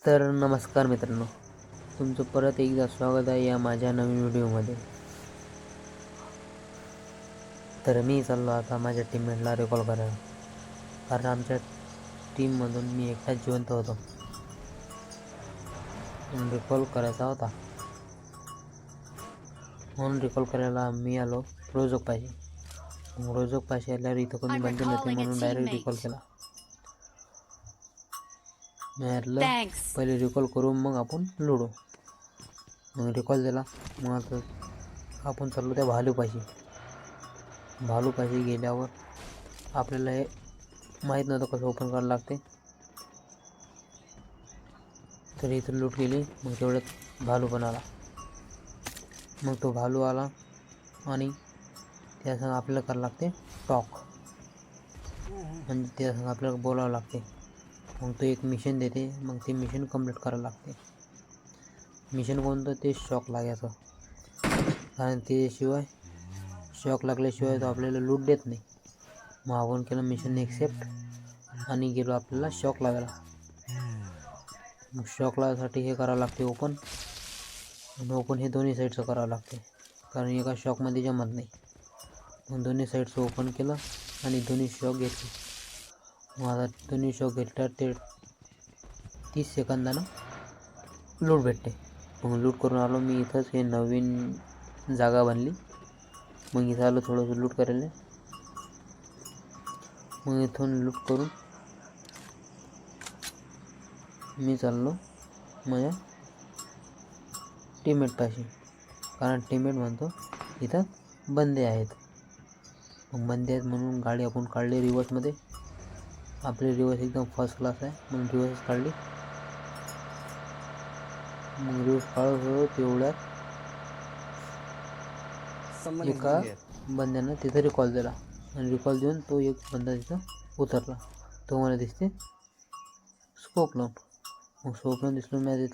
तर नमस्कार मित्रांनो, तुमचं परत एकदा स्वागत आहे या माझ्या नवीन व्हिडिओमध्ये. तर मी चाललो आता माझ्या टीममेटला रिकॉल करायला, कारण आमच्या टीममधून मी एकटाच जिवंत होतो. रिकॉल करायचा होता म्हणून रिकॉल करायला मी आलो रोजक पाशी. रोजक पाशी आल्यावर इथं कोणी बंद नव्हते म्हणून डायरेक्ट रिकॉल केला. मी म्हटलं पहिले रिकॉल करू मग आपण लढू. मग रिकॉल दिला. मग आता आपण चाललो त्या भालूपाशी. भालूपाशी गेल्यावर आपल्याला हे माहीत नव्हतं कसं ओपन करायला लागते. तर इथं लूट केली. मग तेवढ्यात भालू पण आला. मग तो भालू आला आणि त्यासंग आपल्याला करायला लागते टॉक, म्हणजे त्यासंग आपल्याला बोलावं लागते. मग तो एक मिशन देते. मग ते मिशन कंप्लीट करावं लागते. मिशन कोणतं? ते शॉक लागायचं, कारण त्याशिवाय शॉक लागल्याशिवाय तो आपल्याला लूट देत नाही. मग आपण केलं मिशन एक्सेप्ट आणि गेलो आपल्याला शॉक लागायला. मग शॉक लागायसाठी हे करावं लागते ओपन, आणि ओपन हे दोन्ही साईडचं करावं लागते, कारण एका शॉकमध्ये जमत नाही. मग दोन्ही साईडचं ओपन केलं आणि दोन्ही शॉक घेतले. मग आता दोन्ही शॉक घेतल्यावर ते 30 सेकंदानं लूट भेटते. मग लूट करून आलो मी. इथंच हे नवीन जागा बनली. मग इथं आलो थोडंसं लूट करायला. मग इथून लूट करून मी चाललो माझ्या टीममेटपाशी, कारण टीममेट म्हणतो इथं बंदे आहेत. मग बंदे आहेत म्हणून गाडी आपण काढली रिवर्समध्ये. आपली रिवर्स एकदम फर्स्ट क्लास आहे म्हणून रिवर्स काढली. मग रिवर्स काढत होतो तेवढ्यात एका बंद्यानं तिथं रिकॉल दिला, आणि रिकॉल देऊन तो एक बंदा तिथं उतरला. तो मला दिसते स्कोप लावून. मग स्कोप लावून दिसलो मी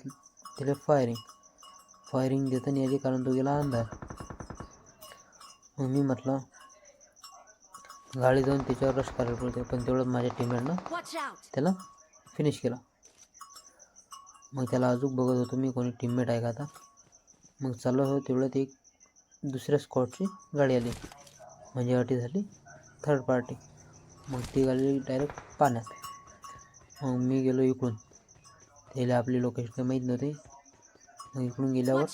तिला फायरिंग देता नाही आली, कारण तो गेला अंधार. मग मी म्हटलं गाडी जाऊन त्याच्यावर रश करायला पडते, पण तेवढंच माझ्या टीममेटनं त्याला फिनिश केला. मग त्याला अजून बघत होतो मी कोणी टीममेट आहे का आता. मग चाललो होतो तेवढ्यात एक दुसऱ्या स्क्वॉडची गाडी आली, म्हणजे अटी झाली थर्ड पार्टी. मग ती गाडी डायरेक्ट पाण्यात. मग मी गेलो इकडून. त्याला आपली लोकेशन काही माहीत नव्हती. मग इकडून गेल्यावर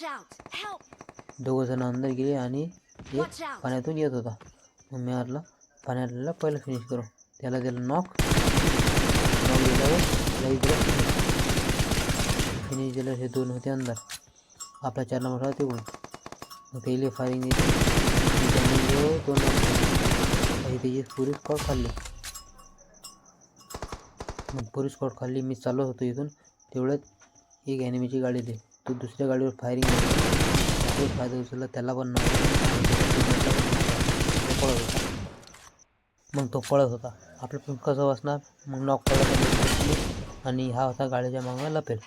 दोघंजण अंदर गेले आणि एक पाण्यातून येत होता. मग मी म्हटलं पाण्यातला पहिलं फिनिश करू. त्याला नॉक गेल्यावर फिनिश दिलं. हे दोन होते अंदर. आपला 4 नंबर होता तिकडून. मग त्याला फायरिंग दिली. दोन त्याची पुरी स्कॉट खाल्ली. मग पुरी स्कॉट खाल्ली. मी चालत होतो इथून, तेवढ्यात एक ॲनिमीची गाडी आली. तो दुसऱ्या गाडीवर फायरिंग केली. तो फायदा उचलला, त्याला पण पळत होता. मग तो पळत होता. आपलं पण कसं वाचणार. मग नॉक पडला आणि हा होता गाडीच्या मागं लपेल.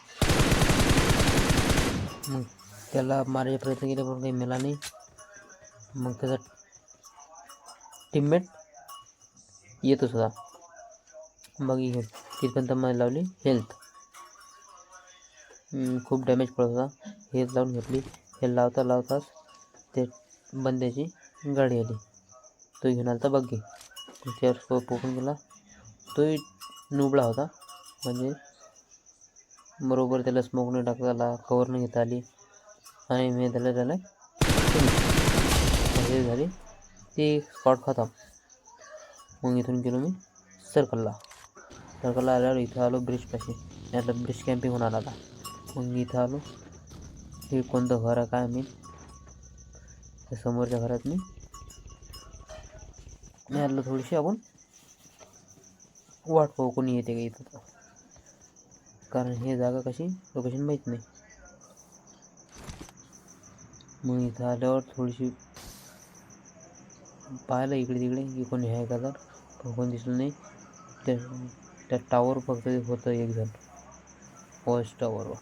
मग त्याला मारायचा प्रयत्न केला पण काही मिळाला नाही. मग त्याचा टीममेट येतच होता. मग तिथपर्यंत मला लावली हेल्थ. खूप डॅमेज पडत होता. हेल्थ लावून घेतली. हे लावताच ते बंद्याची गाडी आली. तो घेऊन आला बग्गी. त्यावर स्कोप ओपन केला. तोही नुबळा होता, म्हणजे बरोबर त्याला स्मोक नाही टाकता आला, कवर नाही घेता आली, आणि मी त्याला हे झाली ती स्पॉट खतम. मग इथून गेलो मी सर्कलला आल्यावर इथं आलो ब्रिजपाशी. यातला ब्रिज कॅम्पिंग होणार आता. मग इथं आलो. हे कोणतं घर आहे काय मी त्या समोरच्या घरात मी आलो. थोडीशी आपण वाट पाहू कोणी येते का इथं, कारण हे जागा कशी लोकेशन माहीत नाही. मग इथं आल्यावर थोडीशी पाहिलं इकडे तिकडे की कोणी आहे का, तर पण कोणी दिसलं नाही. त्या टावर फक्त होतं एक जण, वॉच टावरवर.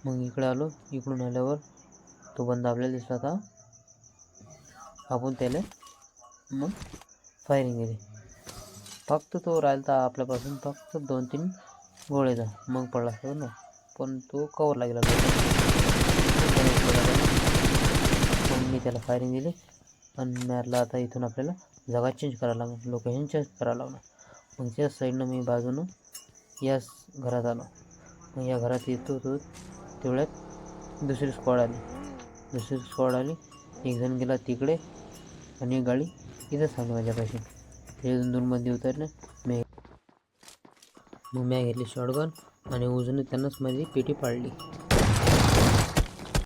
मग इकडे आलो. इकडून आल्यावर तो बंदा आपल्याला दिसला होता. आपण त्याला मग फायरिंग केली. फक्त तो राहिला आपल्यापासून फक्त 2-3 गोळ्याचा मग पडला असतो ना, पण तो कवरला गेला. मग मी त्याला फायरिंग दिली आणि मारला. आता इथून आपल्याला जागा चेंज करावं लागेल, लोकेशन चेंज करावं लागणार. मग त्याच साईडनं मी बाजूनं याच घरात आलो. मग या घरात येतो तो तेवढ्यात दुसरी स्क्वॉड आली. एक जण गेला तिकडे आणि एक गाडी इथं थांबली माझ्यापाशी. ते दोनमध्ये उतरले. मग मी घेतली शॉटगन आणि उजून त्यांनाच माझी पेटी पाडली.